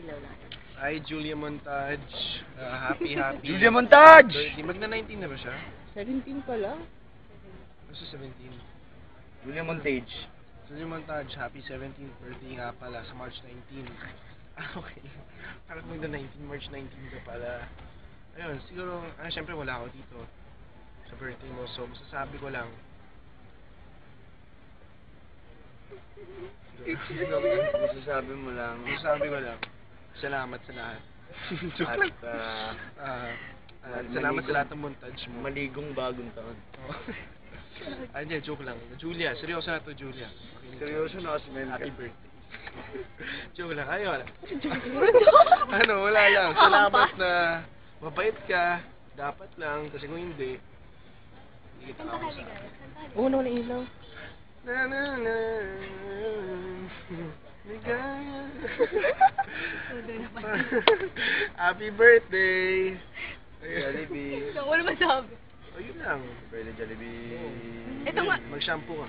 Ilaw lang. Hi, Julia Montage. Happy. Julia Montage! Birthday. Magna-19 na ba siya? 17 pala. Basta 17. Julia Montage. Julia Montage, happy 17th birthday nga pala sa March 19. Okay. Parang magna-19, March 19 ka pala. Ayun, siguro, syempre wala ako dito sa birthday mo. So, masasabi ko lang, Masasabi mo lang. Salamat sa lahat. At Salamat sa lahat ng montage mo. maligong bagong taon. Ay, hindi, joke lang. Julia, seryoso na to, Julia. Seryoso na kasi may Happy birthday. Joke lang, ayun. Wala lang. Salamat na mabait ka. Dapat lang, kasi kung hindi kita ako sa... Uno na ilaw. Ligaya. Happy birthday! Jollibee. Wala masabi. Ayun lang. Birthday Jollibee. Ito nga. Mag-shampoo ka.